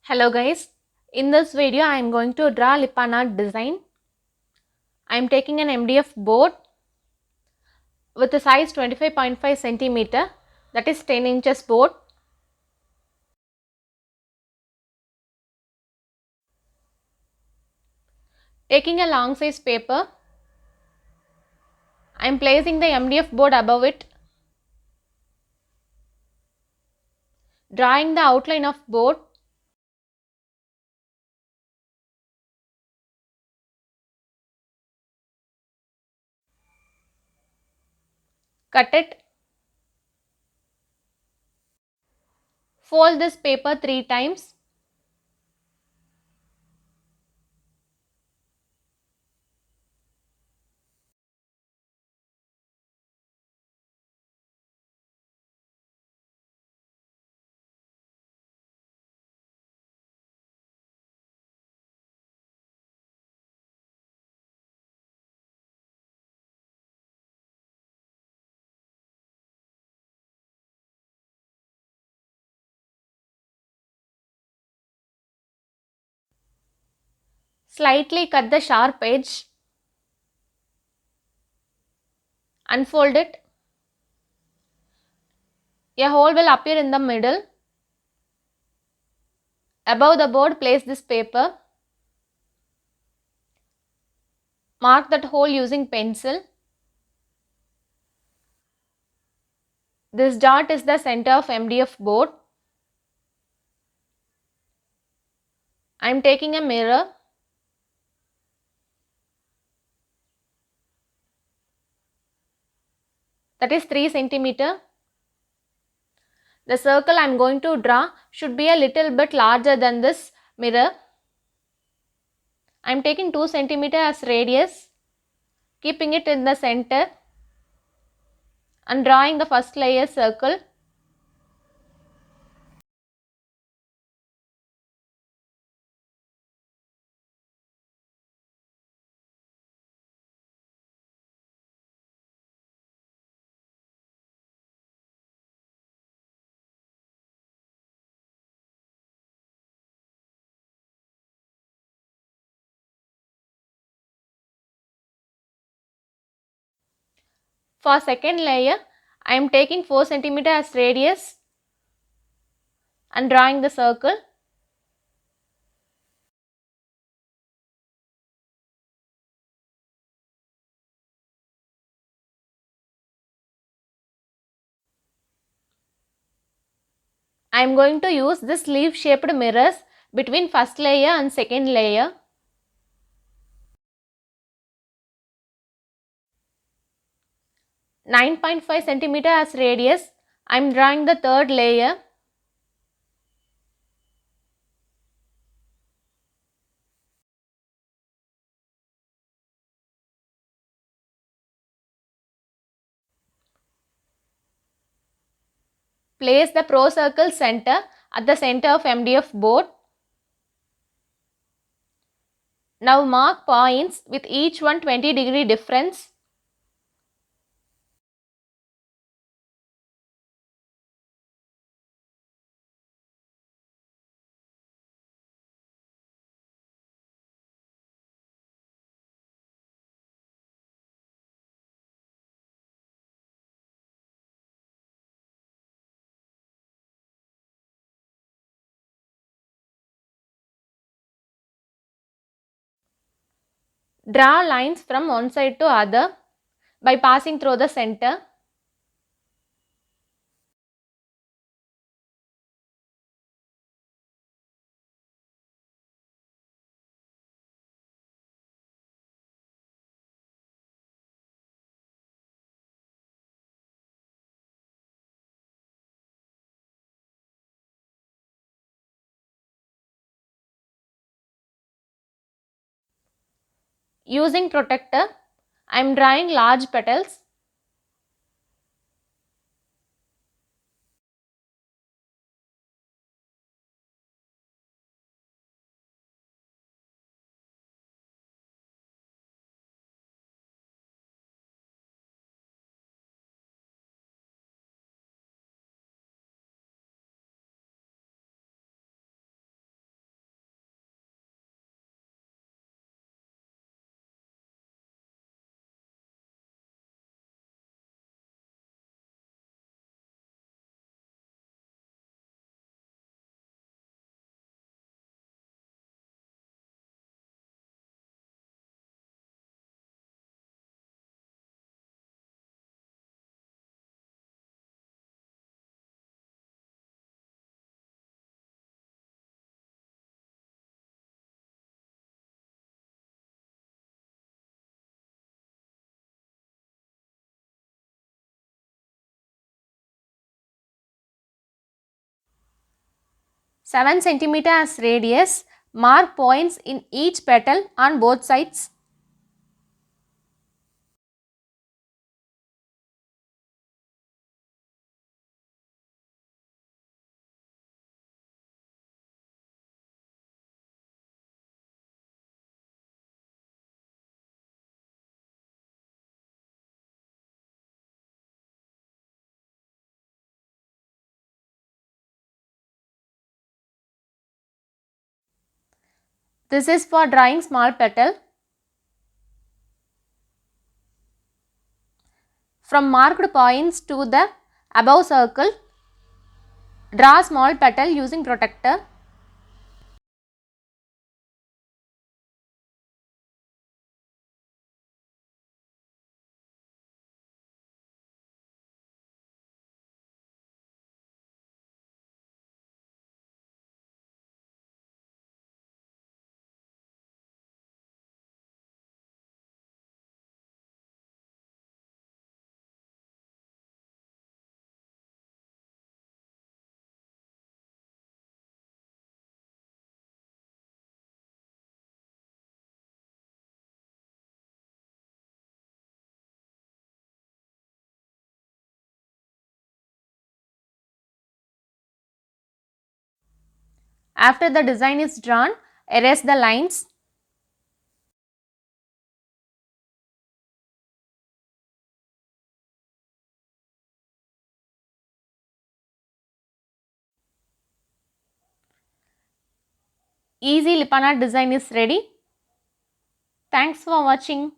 Hello guys, in this video I am going to draw Lippan Art Design. I am taking an MDF board with a size 25.5 centimeter, that is 10 inches board. Taking a long size paper, I am placing the MDF board above it, drawing the outline of board. Cut it. Fold this paper 3 times. Slightly cut the sharp edge. Unfold it. A hole will appear in the middle. Above the board, place this paper. Mark that hole using pencil. This dot is the center of MDF board. I am taking a mirror. That is 3 centimeter. The circle I am going to draw should be a little bit larger than this mirror. I am taking 2 centimeter as radius, keeping it in the center and drawing the first layer circle. For second layer, I am taking 4 centimeter as radius and drawing the circle. I am going to use this leaf shaped mirrors between first layer and second layer. .5 centimeter as radius. I am drawing the third layer. Place the pro circle center at the center of MDF board. Now mark points with each one 20-degree difference. Draw lines from one side to other by passing through the center. Using protector, I am drawing large petals. 7 cm as radius. Mark points in each petal on both sides. This is for drawing small petal. From marked points to the above circle, draw small petal using protector. After the design is drawn, erase the lines. Easy Lippan Art design is ready. Thanks for watching.